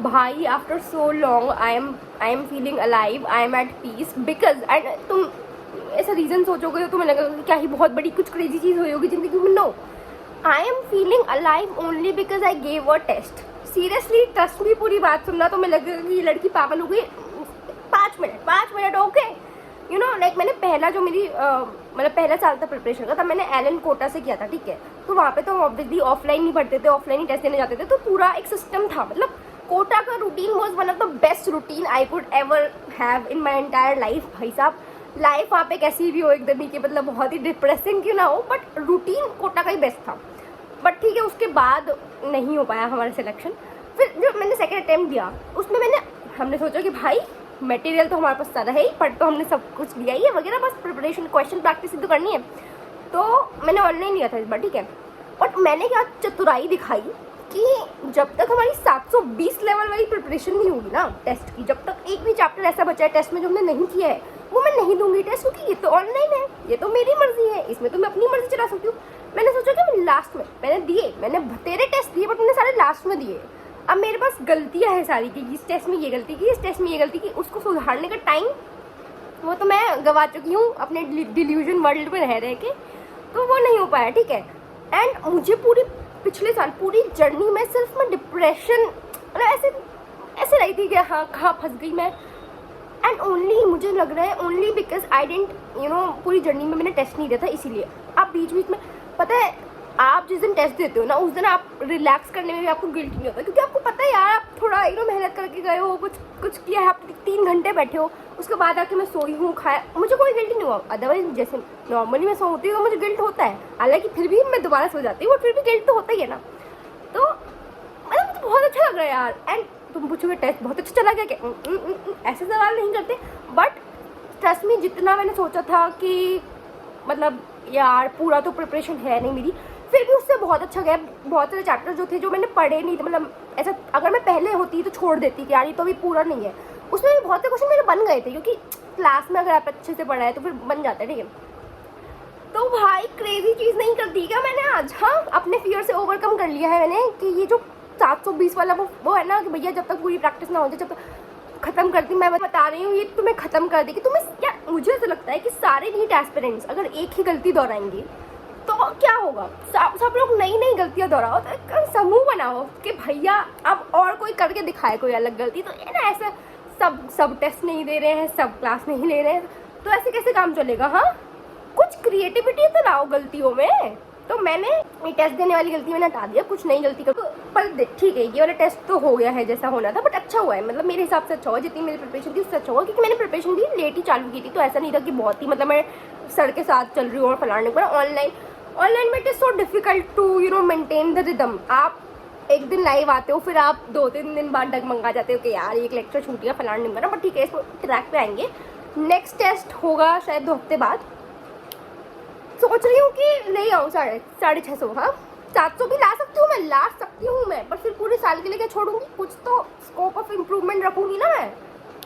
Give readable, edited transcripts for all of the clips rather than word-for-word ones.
भाई after so long I am feeling alive, I am at peace because and तुम ऐसा reason सोचोगे तो तुम्हें लगेगा कि क्या ही बहुत बड़ी कुछ क्रेजी चीज़ हुई होगी ज़िंदगी में। No, I am feeling alive only because I gave a test. Seriously trust me, पूरी बात सुनना तो मैं लगेगा कि ये लड़की पागल हो गई। 5 minute okay. You know like मैंने पहला जो मेरी मतलब पहला साल था प्रिपरेशन का, तब मैंने एलन कोटा से किया था, ठीक है। तो वहाँ पे तो ऑब्वियसली ऑफलाइन ही पढ़ते थे, ऑफलाइन ही टेस्ट देने जाते थे, तो पूरा एक सिस्टम था। मतलब कोटा का routine was one of the best routine I could ever have in my entire life. भाई साहब लाइफ वहाँ पे कैसी भी हो एकदम ही कि मतलब बहुत ही डिप्रेसिंग क्यों ना हो, बट रूटीन कोटा का ही बेस्ट था। बट ठीक है, उसके बाद नहीं हो पाया हमारा सिलेक्शन। फिर जो मैंने सेकेंड अटैम्प्ट दिया उसमें हमने सोचा कि भाई मटेरियल तो हमारे पास सारा है ही, पढ़ तो हमने सब कुछ लिया ही है वगैरह, बस प्रिपरेशन क्वेश्चन प्रैक्टिस ही तो करनी है। तो मैंने ऑनलाइन लिया था इस बार, ठीक है। बट मैंने क्या चतुराई दिखाई कि जब तक हमारी 720 लेवल वाली प्रिपरेशन नहीं होगी ना टेस्ट की, जब तक एक भी चैप्टर ऐसा बचा है टेस्ट में जो हमने नहीं किया है, वो मैं नहीं दूंगी टेस्ट, क्योंकि ये तो ऑनलाइन है, ये तो मेरी मर्जी है, इसमें तो मैं अपनी मर्जी चला सकती हूँ। मैंने सोचा कि मैं लास्ट में मैंने तेरे टेस्ट दिए, बट मैंने सारे लास्ट में दिए। अब मेरे पास गलतियाँ हैं सारी कि इस टेस्ट में ये गलती की, इस टेस्ट में ये गलती की, उसको सुधारने का टाइम वो तो मैं गवा चुकी हूँ अपने डिल्यूजन वर्ल्ड में रह के, तो वो नहीं हो पाया, ठीक है। एंड मुझे पूरी पिछले साल पूरी जर्नी में सिर्फ मैं डिप्रेशन मतलब ऐसे रही थी कि हाँ कहाँ फंस गई मैं। एंड ओनली मुझे लग रहा है ओनली बिकॉज आई डेंट पूरी जर्नी में मैंने टेस्ट नहीं दिया था, इसीलिए। आप बीच में पता है, आप जिस दिन टेस्ट देते हो ना उस दिन आप रिलैक्स करने में भी आपको गिल्ट नहीं होता, क्योंकि आपको पता है यार आप थोड़ा मेहनत करके गए हो, कुछ किया है, आप 3 घंटे बैठे हो, उसके बाद आके मैं सोई हूँ, खाया, मुझे कोई गिल्ट नहीं हुआ। अदरवाइज जैसे नॉर्मली मैं सोती हूँ तो मुझे गिल्ट होता है, हालांकि फिर भी मैं दोबारा सो जाती हूँ, फिर भी गिल्ट तो होता ही है ना। तो मतलब मुझे बहुत अच्छा लग रहा है यार। एंड तुम पूछोगे टेस्ट बहुत अच्छा चला गया क्या, ऐसे सवाल नहीं करते, बट ट्रस्ट मी जितना मैंने सोचा था कि मतलब यार पूरा तो प्रिपरेशन है नहीं मेरी, फिर भी उससे बहुत अच्छा गया। बहुत सारे चैप्टर जो थे जो मैंने पढ़े नहीं थे, मतलब ऐसा अगर मैं पहले होती तो छोड़ देती कि यार ये तो अभी पूरा नहीं है, उसमें भी बहुत से क्वेश्चन मेरे बन गए थे, क्योंकि क्लास में अगर आप अच्छे से पढ़ा है तो फिर बन जाता है, ठीक है। तो भाई क्रेजी चीज़ नहीं कर दी क्या मैंने आज, हाँ अपने फियर से ओवरकम कर लिया है मैंने कि ये जो 720 वाला वो है ना कि भैया जब तक पूरी प्रैक्टिस ना हो जाए, जब तक खत्म करती, मैं बता रही हूँ ये तुम्हें खत्म कर देगी। तुम्हें क्या, मुझे ऐसा लगता है कि सारे नीट एस्पिरेंट्स अगर एक ही गलती दोहराएंगे तो क्या होगा, सब लोग नई गलतियां दोहराओ, तो एक समूह बनाओ कि भैया अब और कोई करके दिखाए कोई अलग गलती, तो ये ना ऐसे सब टेस्ट नहीं दे रहे हैं, सब क्लास नहीं ले रहे हैं, तो ऐसे कैसे काम चलेगा। हाँ कुछ क्रिएटिविटी तो लाओ गलतियों में। तो मैंने ये टेस्ट देने वाली गलती मैंने हटा दिया, कुछ नई गलती कर, पर ठीक है ये वाला टेस्ट तो हो गया है जैसा होना था, बट अच्छा हुआ है, मतलब मेरे हिसाब से अच्छा हुआ, जितनी मेरी प्रिपरेशन थी उससे अच्छा हुआ, क्योंकि मैंने प्रिपरेशन भी लेट ही चालू की थी, तो ऐसा नहीं था कि बहुत ही मतलब मैं सर के साथ चल रही हूँ और फलाने पर। ऑनलाइन में it is so difficult to maintain the rhythm. आप एक दिन लाइव आते हो, फिर आप 2-3 दिन बाद डगमगा जाते हो कि यार एक लेक्चर छूट गया फलाने नंबर, बट ठीक है इसमें ट्रैक पे आएंगे। नेक्स्ट टेस्ट होगा शायद 2 हफ्ते बाद, सोच रही हूँ कि ले आऊँ 650। हाँ 700 भी ला सकती हूँ, मैं ला सकती हूँ मैं, पर फिर पूरे साल के लिए क्या छोड़ूंगी, कुछ तो स्कोप ऑफ इम्प्रूवमेंट रखूंगी ना मैं।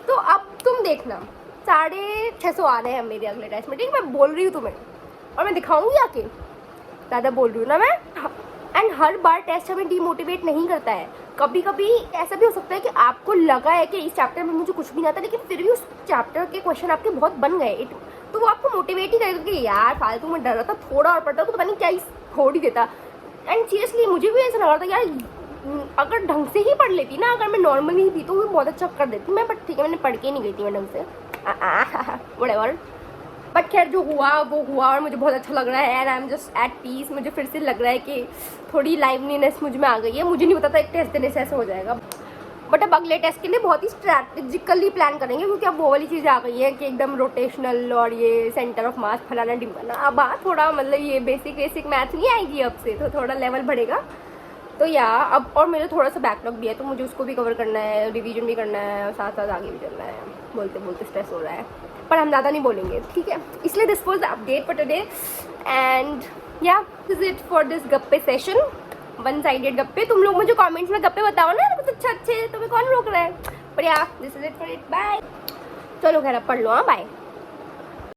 तो अब तुम देखना 650 आ रहे हैं मेरे अगले टेस्ट में, ठीक मैं बोल रही हूँ तुम्हें, और मैं दिखाऊंगी आके, ज़्यादा बोल रही हूँ ना मैं। एंड हर बार टेस्ट हमें डीमोटिवेट नहीं करता है, कभी कभी ऐसा भी हो सकता है कि आपको लगा है कि इस चैप्टर में मुझे कुछ भी नहीं आता, लेकिन फिर भी उस चैप्टर के क्वेश्चन आपके बहुत बन गए, तो वो आपको मोटिवेट ही करेगा कि यार फालतू में डर रहा था, थोड़ा और पढ़ता तो पता नहीं क्या छोड़ ही देता। एंड सीरियसली मुझे भी ऐसा लग रहा था यार अगर ढंग से ही पढ़ लेती ना, अगर मैं नॉर्मली ही थी तो वो बहुत अच्छा कर देती मैं, बट ठीक है मैंने पढ़ के नहीं गई थी मैं ढंग से, व्हाटएवर। बट खैर जो हुआ वो हुआ, और मुझे बहुत अच्छा लग रहा है, and I am just at peace. मुझे फिर से लग रहा है कि थोड़ी लाइवलीनेस मुझ में आ गई है, मुझे नहीं पता था एक टेस्ट देने से ऐसा हो जाएगा, बट अब अगले टेस्ट के लिए बहुत ही स्ट्रैटेजिकली प्लान करेंगे, क्योंकि अब वो वाली चीज़ आ गई है कि एकदम रोटेशनल और ये सेंटर ऑफ मास फलाना डिम्बाना, अब थोड़ा मतलब ये बेसिक मैथ नहीं आएगी अब से, तो थोड़ा लेवल बढ़ेगा। तो या अब और मेरा थोड़ा सा बैकलॉग भी है, तो मुझे उसको भी कवर करना है, रिवीजन भी करना है, और साथ साथ आगे भी चलना है। बोलते बोलते स्ट्रेस हो रहा है, पर हम ज़्यादा नहीं बोलेंगे, ठीक है। इसलिए this was the update for today, and yeah this is it for this गप्पे सेशन, 1 साइडेड गप्पे। तुम लोग मुझे कमेंट्स में गप्पे बताओ ना कुछ अच्छे, तुम्हें कौन रोक रहा है, पर या this is it for it, bye. चलो खैर अब पढ़ लो, हाँ बाय।